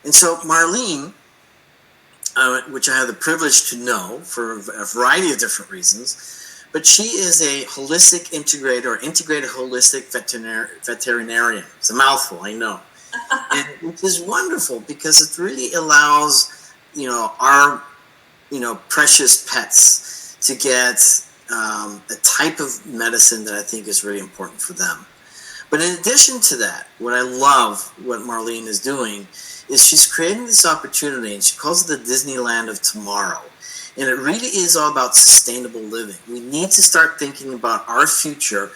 And so Marlene, which I have the privilege to know for a variety of different reasons, but she is a holistic integrated or integrated holistic veterinarian. It's a mouthful, I know. And which is wonderful because it really allows, our, precious pets to get a type of medicine that I think is really important for them. But in addition to that, what I love what Marlene is doing is she's creating this opportunity, and she calls it the Disneyland of tomorrow. And it really is all about sustainable living. We need to start thinking about our future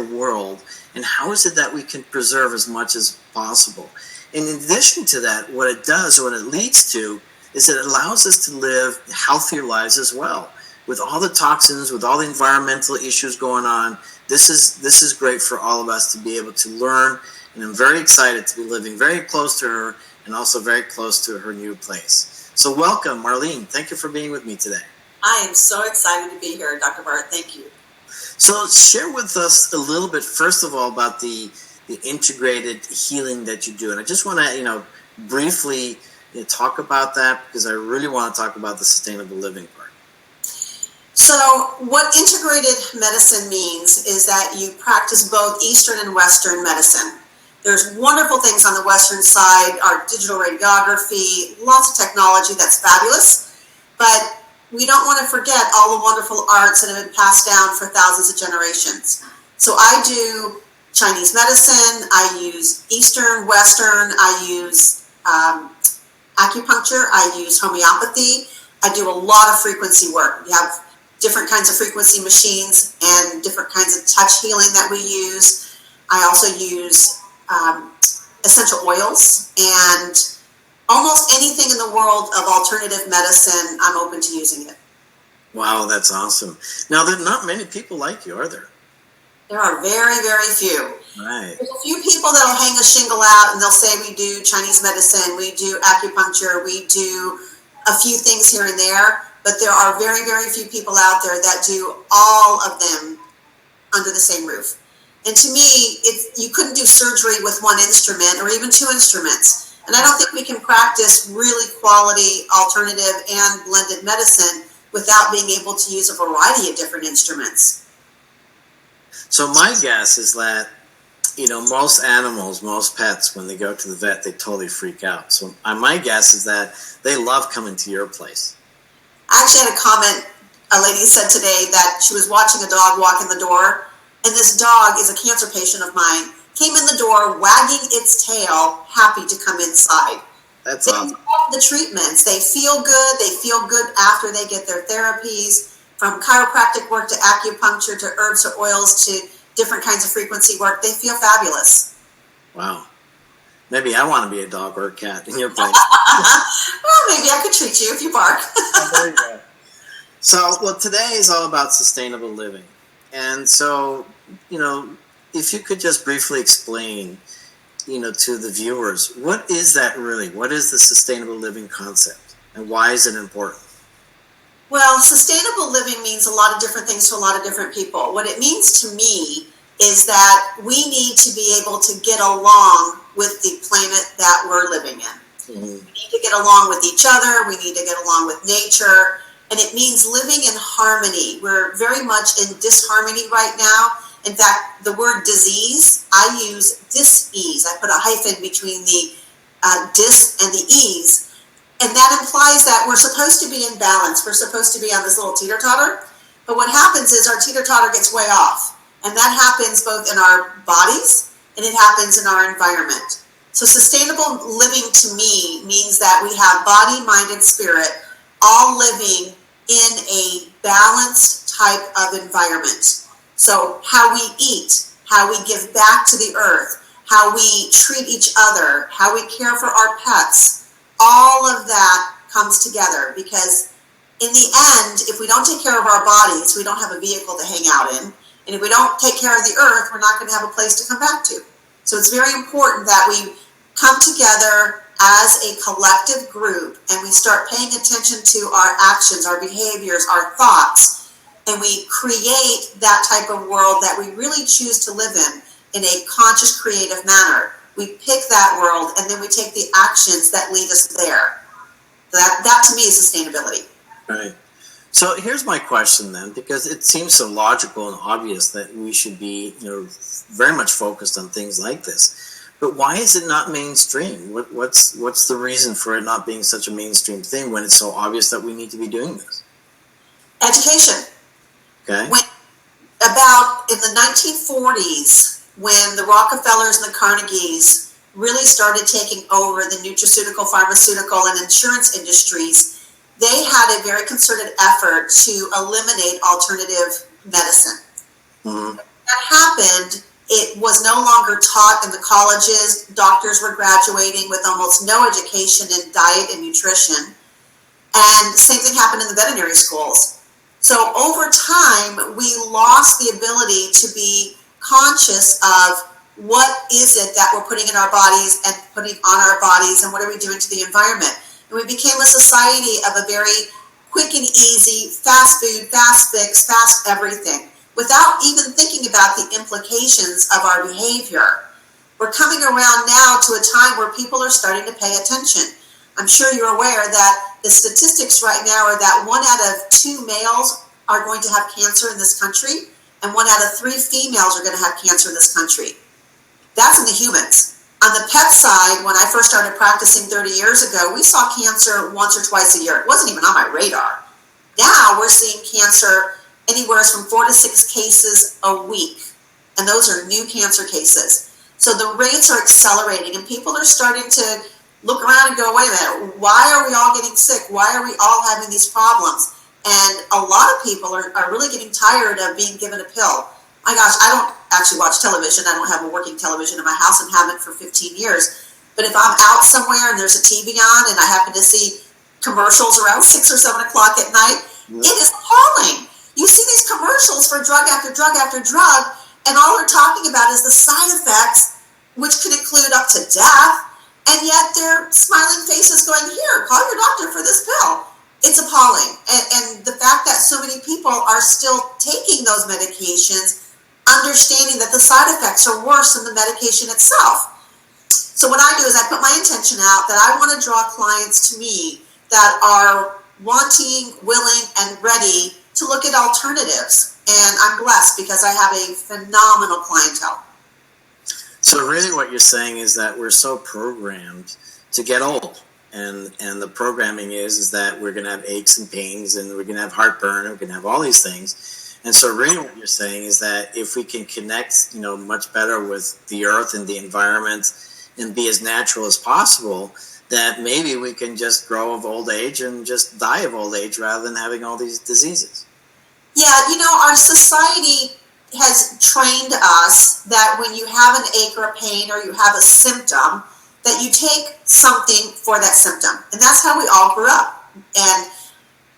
world, and how is it that we can preserve as much as possible. And in addition to that, what it does, or what it leads to, is it allows us to live healthier lives as well. With all the toxins, with all the environmental issues going on, this is great for all of us to be able to learn, and I'm very excited to be living very close to her and also very close to her new place. So welcome, Marlene. Thank you for being with me today. I am so excited to be here, Dr. Bart. Thank you. So share with us a little bit, first of all, about the integrated healing that you do. And I just want to, briefly talk about that, because I really want to talk about the sustainable living part. So what integrated medicine means is that you practice both Eastern and Western medicine. There's wonderful things on the Western side, our digital radiography, lots of technology that's fabulous, but we don't want to forget all the wonderful arts that have been passed down for thousands of generations. So I do Chinese medicine, I use Eastern, Western, I use acupuncture, I use homeopathy, I do a lot of frequency work. We have different kinds of frequency machines and different kinds of touch healing that we use. I also use essential oils, and almost anything in the world of alternative medicine, I'm open to using it. Wow, that's awesome. Now, there are not many people like you, are there? There are very, very few. Right. There's a few people that'll hang a shingle out and they'll say we do Chinese medicine, we do acupuncture, we do a few things here and there, but there are very, very few people out there that do all of them under the same roof. And to me, you couldn't do surgery with one instrument or even two instruments. And I don't think we can practice really quality alternative and blended medicine without being able to use a variety of different instruments. So my guess is that, most animals, most pets, when they go to the vet, they totally freak out. So my guess is that they love coming to your place. I actually had a comment, a lady said today that she was watching a dog walk in the door, and this dog is a cancer patient of mine, came in the door wagging its tail, happy to come inside. That's awesome. They love the treatments. They feel good. They feel good after they get their therapies, from chiropractic work to acupuncture to herbs to oils to different kinds of frequency work. They feel fabulous. Wow. Maybe I want to be a dog or a cat in your place. Well, maybe I could treat you if you bark. There you go. So, today is all about sustainable living. And so, if you could just briefly explain, to the viewers, what is that really? What is the sustainable living concept? And why is it important? Well, sustainable living means a lot of different things to a lot of different people. What it means to me is that we need to be able to get along with the planet that we're living in. Mm-hmm. We need to get along with each other. We need to get along with nature. And it means living in harmony. We're very much in disharmony right now. In fact, the word disease, I use dis-ease. I put a hyphen between the dis and the ease. And that implies that we're supposed to be in balance. We're supposed to be on this little teeter-totter. But what happens is our teeter-totter gets way off. And that happens both in our bodies and it happens in our environment. So sustainable living to me means that we have body, mind, and spirit all living in a balanced type of environment. So how we eat, how we give back to the earth, how we treat each other, how we care for our pets, all of that comes together, because in the end, if we don't take care of our bodies, we don't have a vehicle to hang out in. And if we don't take care of the earth, we're not going to have a place to come back to. So it's very important that we come together as a collective group and we start paying attention to our actions, our behaviors, our thoughts, and we create that type of world that we really choose to live in a conscious, creative manner. We pick that world, and then we take the actions that lead us there. That to me is sustainability. Right. So here's my question then, because it seems so logical and obvious that we should be, very much focused on things like this. But why is it not mainstream? What's the reason for it not being such a mainstream thing when it's so obvious that we need to be doing this? Education. Okay. About in the 1940s, when the Rockefellers and the Carnegies really started taking over the nutraceutical, pharmaceutical, and insurance industries, they had a very concerted effort to eliminate alternative medicine. Mm-hmm. That happened. It was no longer taught in the colleges. Doctors were graduating with almost no education in diet and nutrition. And the same thing happened in the veterinary schools. So over time, we lost the ability to be conscious of what is it that we're putting in our bodies and putting on our bodies, and what are we doing to the environment. And we became a society of a very quick and easy, fast food, fast fix, fast everything, without even thinking about the implications of our behavior. We're coming around now to a time where people are starting to pay attention. I'm sure you're aware that the statistics right now are that 1 out of 2 males are going to have cancer in this country, and 1 out of 3 females are going to have cancer in this country. That's in the humans. On the pet side, when I first started practicing 30 years ago, we saw cancer once or twice a year. It wasn't even on my radar. Now we're seeing cancer anywhere from 4 to 6 cases a week, and those are new cancer cases. So the rates are accelerating, and people are starting to look around and go, wait a minute, why are we all getting sick? Why are we all having these problems? And a lot of people are really getting tired of being given a pill. My gosh, I don't actually watch television. I don't have a working television in my house and haven't for 15 years. But if I'm out somewhere and there's a TV on and I happen to see commercials around 6 or 7 o'clock at night, it is appalling. You see these commercials for drug after drug after drug, and all they're talking about is the side effects, which could include up to death, and yet they're smiling faces going, here, call your doctor for this pill. It's appalling. And the fact that so many people are still taking those medications, understanding that the side effects are worse than the medication itself. So what I do is I put my intention out that I want to draw clients to me that are wanting, willing, and ready to look at alternatives. And I'm blessed because I have a phenomenal clientele. So really what you're saying is that we're so programmed to get old. And the programming is that we're going to have aches and pains, and we're going to have heartburn, and we're going to have all these things. And so really what you're saying is that if we can connect, much better with the earth and the environment and be as natural as possible, that maybe we can just grow of old age and just die of old age rather than having all these diseases. Yeah, our society has trained us that when you have an ache or a pain or you have a symptom, that you take something for that symptom. And that's how we all grew up. And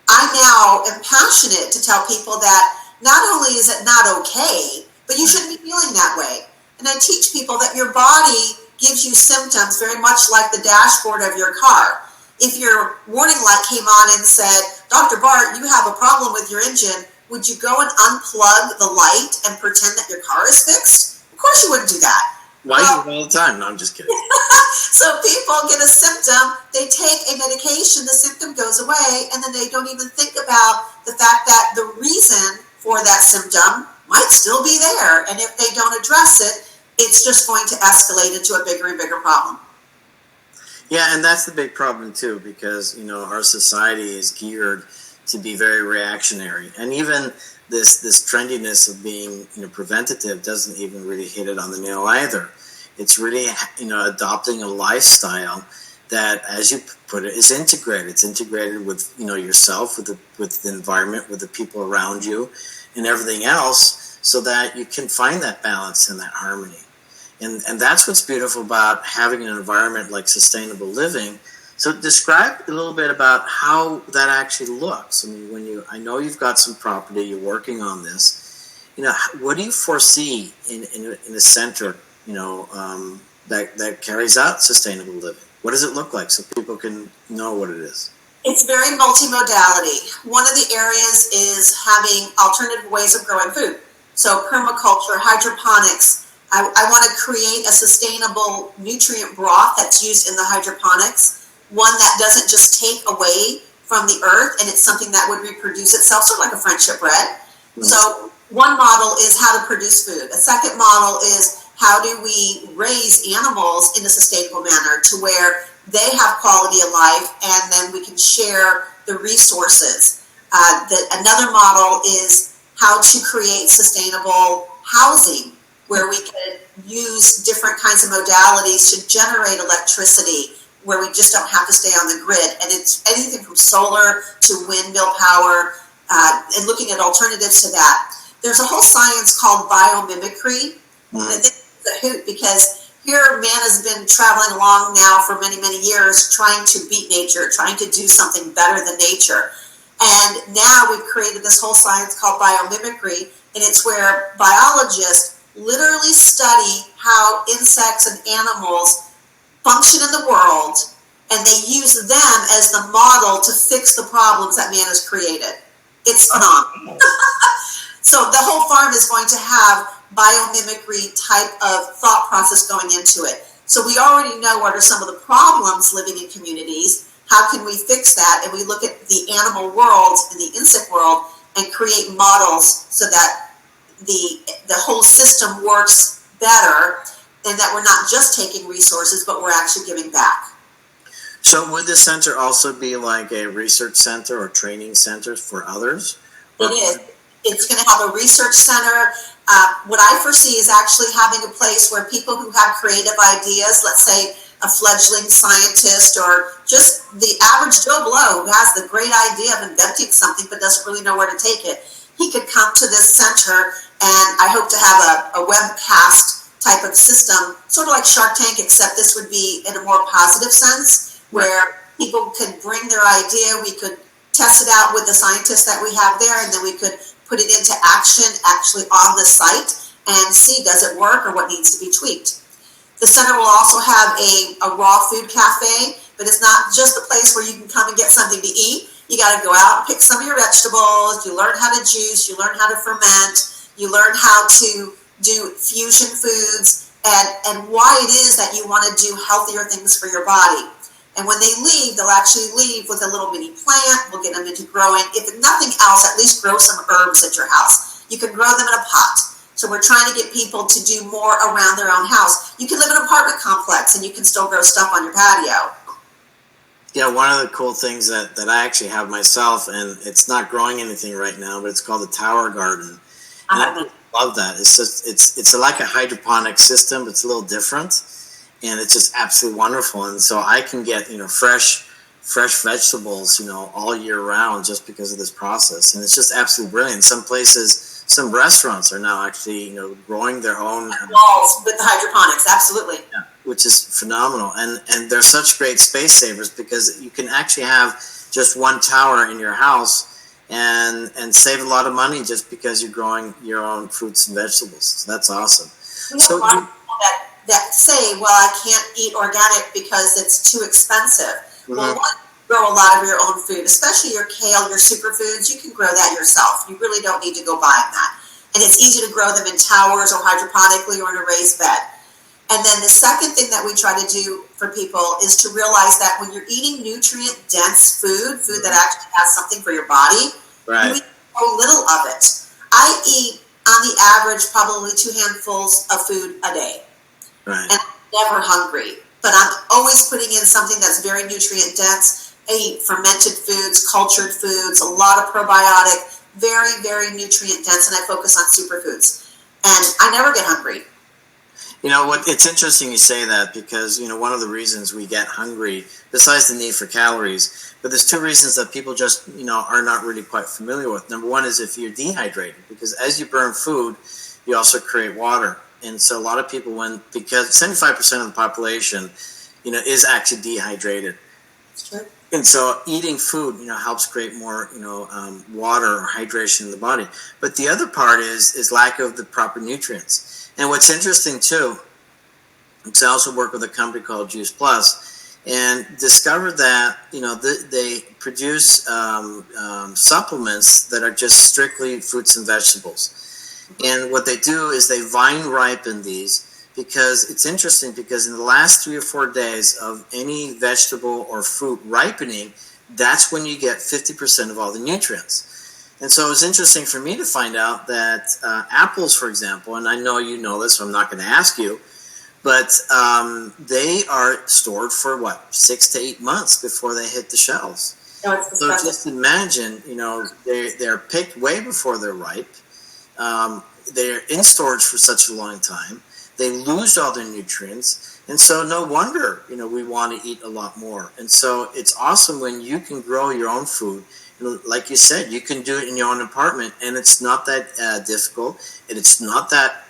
I now am passionate to tell people that not only is it not okay, but you shouldn't be feeling that way. And I teach people that your body gives you symptoms very much like the dashboard of your car. If your warning light came on and said, Dr. Bart, you have a problem with your engine, would you go and unplug the light and pretend that your car is fixed? Of course you wouldn't do that. Why do it all the time? No, I'm just kidding. So people get a symptom, they take a medication, the symptom goes away, and then they don't even think about the fact that the reason for that symptom might still be there. And if they don't address it, it's just going to escalate into a bigger and bigger problem. Yeah, and that's the big problem too, because, our society is geared to be very reactionary. And even this trendiness of being, preventative doesn't even really hit it on the nail either. It's really, adopting a lifestyle that, as you put it, is integrated. It's integrated with, yourself, with the environment, with the people around you, and everything else, so that you can find that balance and that harmony. And that's what's beautiful about having an environment like sustainable living. So describe a little bit about how that actually looks. I mean, I know you've got some property, you're working on this. What do you foresee in a center, that carries out sustainable living? What does it look like so people can know what it is? It's very multimodality. One of the areas is having alternative ways of growing food. So permaculture, hydroponics, I want to create a sustainable nutrient broth that's used in the hydroponics, one that doesn't just take away from the earth, and it's something that would reproduce itself, sort of like a friendship bread. Mm-hmm. So one model is how to produce food. A second model is how do we raise animals in a sustainable manner to where they have quality of life, and then we can share the resources. Another model is how to create sustainable housing, where we can use different kinds of modalities to generate electricity, where we just don't have to stay on the grid. And it's anything from solar to windmill power, and looking at alternatives to that. There's a whole science called biomimicry. Mm-hmm. And I think it's a hoot, because here man has been traveling along now for many, many years, trying to beat nature, trying to do something better than nature. And now we've created this whole science called biomimicry, and it's where biologists literally study how insects and animals function in the world, and they use them as the model to fix the problems that man has created. It's phenomenal. So the whole farm is going to have biomimicry type of thought process going into it. So we already know what are some of the problems living in communities. How can we fix that? And we look at the animal world and the insect world and create models so that the whole system works better, and that we're not just taking resources, but we're actually giving back. So would the center also be like a research center or training center for others? It is. It's going to have a research center. What I foresee is actually having a place where people who have creative ideas, let's say a fledgling scientist or just the average Joe Blow who has the great idea of inventing something but doesn't really know where to take it, he could come to this center, and I hope to have a webcast type of system, sort of like Shark Tank, except this would be in a more positive sense, where people could bring their idea, we could test it out with the scientists that we have there, and then we could put it into action actually on the site and see, does it work or what needs to be tweaked. The center will also have a raw food cafe, but it's not just a place where you can come and get something to eat. You got to go out and pick some of your vegetables, you learn how to juice, you learn how to ferment, you learn how to do fusion foods, and why it is that you want to do healthier things for your body. And when they leave, they'll actually leave with a little mini plant. We'll get them into growing. If nothing else, at least grow some herbs at your house. You can grow them in a pot. So we're trying to get people to do more around their own house. You can live in an apartment complex and you can still grow stuff on your patio. Yeah, one of the cool things that I actually have myself, and it's not growing anything right now, but it's called the Tower Garden. And I love that. It's just it's like a hydroponic system. It's a little different, and it's just absolutely wonderful. And so I can get fresh vegetables all year round just because of this process, and it's just absolutely brilliant. Some places, some restaurants are now actually growing their own walls with the hydroponics. Absolutely, yeah, which is phenomenal. And they're such great space savers, because you can actually have just one tower in your house and save a lot of money just because you're growing your own fruits and vegetables. So that's awesome. We have a lot of people that say, well, I can't eat organic because it's too expensive. Mm-hmm. Well, grow a lot of your own food, especially your kale, your superfoods. You can grow that yourself. You really don't need to go buying that. And it's easy to grow them in towers or hydroponically or in a raised bed. And then the second thing that we try to do for people is to realize that when you're eating nutrient-dense food that actually has something for your body, right, you eat so little of it. I eat, on the average, probably 2 handfuls of food a day. Right. And I'm never hungry. But I'm always putting in something that's very nutrient-dense. I eat fermented foods, cultured foods, a lot of probiotic, very, very nutrient-dense, and I focus on superfoods. And I never get hungry. It's interesting you say that, because one of the reasons we get hungry, besides the need for calories, but there's 2 reasons that people just are not really quite familiar with. Number one is if you're dehydrated, because as you burn food, you also create water. And so a lot of people, because 75% of the population is actually dehydrated. That's true. And so eating food helps create more water or hydration in the body. But the other part is lack of the proper nutrients. And what's interesting too, is I also work with a company called Juice Plus, and discovered that they produce supplements that are just strictly fruits and vegetables. And what they do is they vine ripen these, because it's interesting, because in the last 3 or 4 days of any vegetable or fruit ripening, that's when you get 50% of all the nutrients. And so it's interesting for me to find out that apples, for example, and I know you know this, so I'm not going to ask you, but they are stored for 6 to 8 months before they hit the shelves. No, it's So just imagine, they're picked way before they're ripe. They're in storage for such a long time. They lose all their nutrients. And so no wonder, we want to eat a lot more. And so it's awesome when you can grow your own food. Like you said, you can do it in your own apartment, and it's not that difficult, and it's not that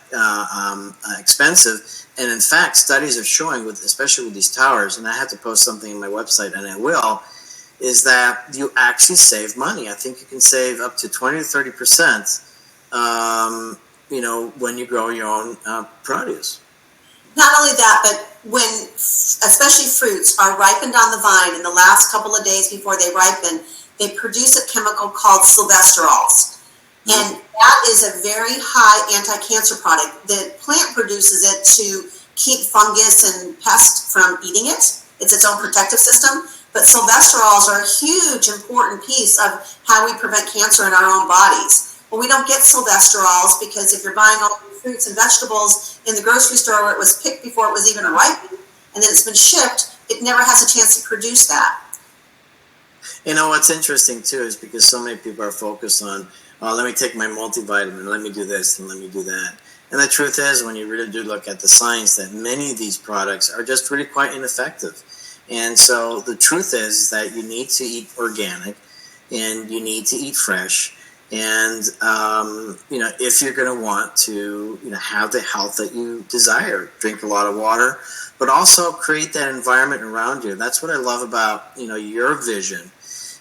expensive. And in fact, studies are showing, especially with these towers, and I have to post something on my website, and I will, is that you actually save money. I think you can save up to 20 to 30%, when you grow your own produce. Not only that, but when, especially fruits, are ripened on the vine in the last couple of days before they ripen, they produce a chemical called sylvesterols. And that is a very high anti-cancer product. The plant produces it to keep fungus and pests from eating it. It's its own protective system. But sylvesterols are a huge, important piece of how we prevent cancer in our own bodies. Well, we don't get sylvesterols because if you're buying all the fruits and vegetables in the grocery store where it was picked before it was even ripened, and then it's been shipped, it never has a chance to produce that. What's interesting too is because so many people are focused on, let me take my multivitamin, let me do this, and let me do that. And the truth is, when you really do look at the science, that many of these products are just really quite ineffective. And so the truth is that you need to eat organic, and you need to eat fresh. And, if you're going to want to, have the health that you desire, drink a lot of water, but also create that environment around you. That's what I love about, your vision.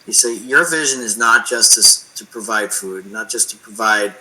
You say your vision is not just to provide food, not just to provide,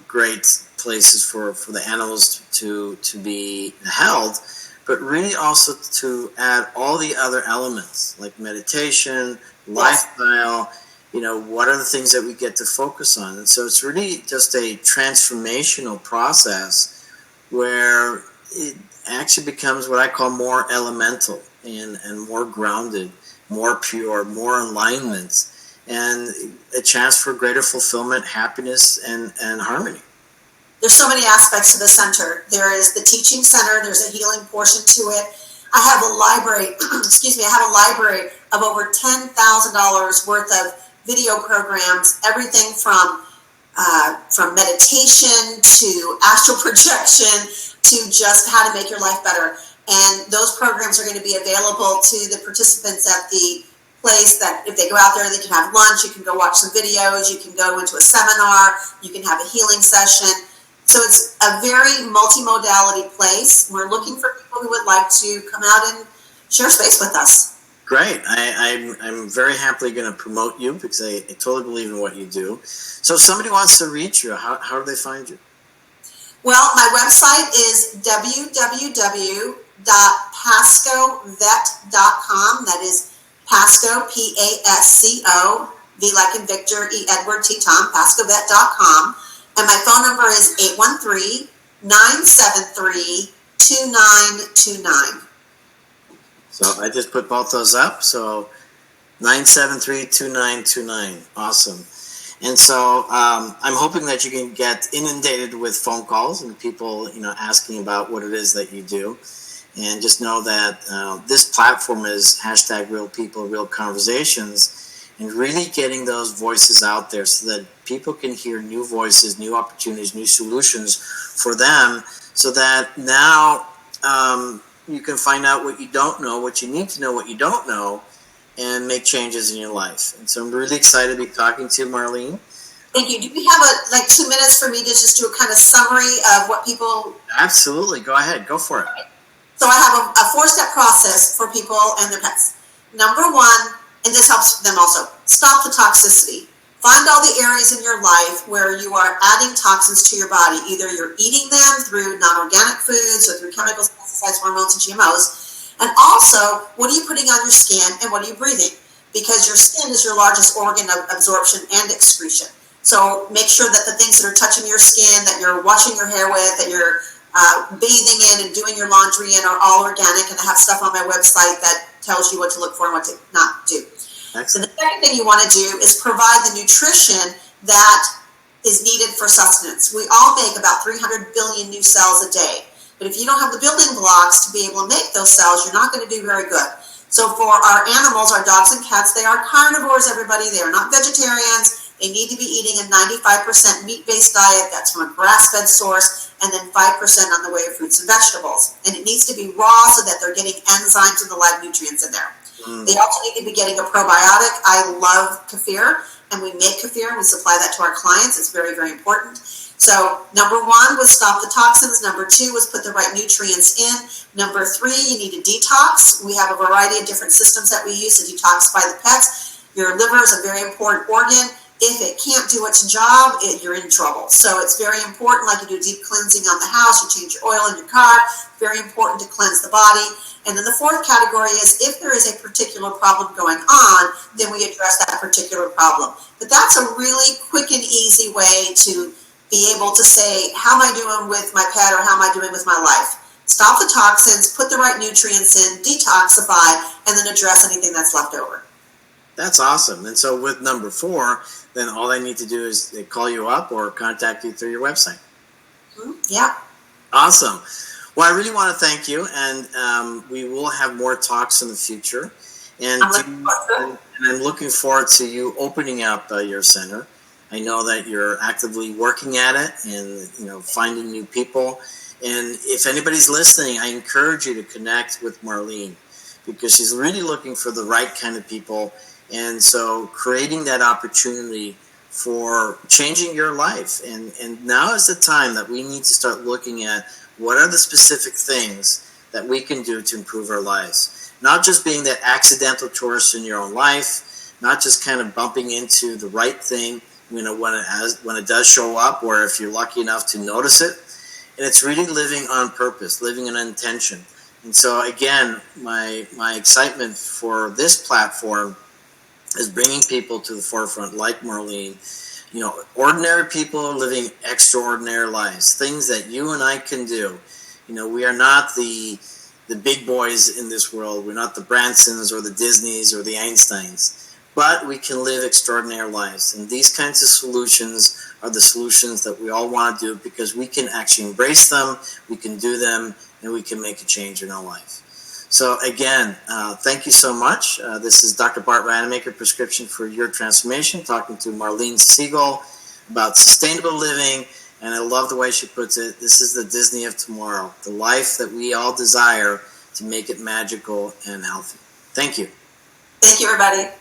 great places for the animals to be held, but really also to add all the other elements like meditation, lifestyle, what are the things that we get to focus on. And so it's really just a transformational process where it actually becomes what I call more elemental and more grounded, more pure, more alignment, and a chance for greater fulfillment, happiness, and harmony. There's so many aspects to the center. There is the teaching center. There's a healing portion to it. I have a library, I have a library of over $10,000 worth of video programs, everything from meditation to astral projection to just how to make your life better. And those programs are going to be available to the participants at the place that if they go out there, they can have lunch, you can go watch some videos, you can go into a seminar, you can have a healing session. So it's a very multimodality place. We're looking for people who would like to come out and share space with us. Great. I'm very happily going to promote you because I totally believe in what you do. So if somebody wants to reach you, how do they find you? Well, my website is www.pascovet.com. That is Pasco, Pasco, V like in Victor, E Edward, T Tom, pascovet.com. And my phone number is 813-973-2929. So I just put both those up. So 973-2929. Awesome. And so I'm hoping that you can get inundated with phone calls and people, asking about what it is that you do. And just know that this platform is #Real People, Real Conversations, and really getting those voices out there so that people can hear new voices, new opportunities, new solutions for them, so that now you can find out what you don't know, what you need to know, what you don't know, and make changes in your life. And so I'm really excited to be talking to you, Marlene. Thank you. Do we have 2 minutes for me to just do a kind of summary of what people... Absolutely. Go ahead. Go for it. So I have a 4-step process for people and their pets. Number 1, and this helps them also, stop the toxicity. Find all the areas in your life where you are adding toxins to your body. Either you're eating them through non-organic foods or through chemicals, pesticides, hormones, and GMOs. And also, what are you putting on your skin and what are you breathing? Because your skin is your largest organ of absorption and excretion. So make sure that the things that are touching your skin, that you're washing your hair with, that you're bathing in and doing your laundry in are all organic, and I have stuff on my website that tells you what to look for and what to not do. Excellent. So the second thing you want to do is provide the nutrition that is needed for sustenance. We all make about 300 billion new cells a day, but if you don't have the building blocks to be able to make those cells, you're not going to do very good. So for our animals, our dogs and cats, they are carnivores, everybody. They are not vegetarians. They need to be eating a 95% meat-based diet. That's from a grass-fed source, and then 5% on the way of fruits and vegetables. And it needs to be raw so that they're getting enzymes and the live nutrients in there. They also need to be getting a probiotic. I love kefir, and we make kefir, and we supply that to our clients. It's very, very important. So number 1 was stop the toxins. Number 2 was put the right nutrients in. Number 3, you need a detox. We have a variety of different systems that we use to detoxify the pets. Your liver is a very important organ. If it can't do its job, you're in trouble. So it's very important, like you do deep cleansing on the house, you change your oil in your car, very important to cleanse the body. And then the 4th category is if there is a particular problem going on, then we address that particular problem. But that's a really quick and easy way to be able to say, how am I doing with my pet, or how am I doing with my life? Stop the toxins, put the right nutrients in, detoxify, and then address anything that's left over. That's awesome. And so with number 4, then all they need to do is they call you up or contact you through your website. Yeah. Awesome. Well, I really want to thank you, and we will have more talks in the future. And I'm looking forward to you opening up your center. I know that you're actively working at it and finding new people. And if anybody's listening, I encourage you to connect with Marlene, because she's really looking for the right kind of people. And so creating that opportunity for changing your life. And now is the time that we need to start looking at what are the specific things that we can do to improve our lives. Not just being that accidental tourist in your own life, not just kind of bumping into the right thing, when it does show up, or if you're lucky enough to notice it. And it's really living on purpose, living in intention. And so again, my excitement for this platform is bringing people to the forefront like Marlene, ordinary people living extraordinary lives, things that you and I can do. We are not the big boys in this world. We're not the Bransons or the Disneys or the Einsteins, but we can live extraordinary lives. And these kinds of solutions are the solutions that we all want to do, because we can actually embrace them, we can do them, and we can make a change in our life. So again, thank you so much. This is Dr. Bart Rademacher, Prescription for Your Transformation, talking to Marlene Segal about sustainable living. And I love the way she puts it. This is the Disney of tomorrow, the life that we all desire, to make it magical and healthy. Thank you. Thank you, everybody.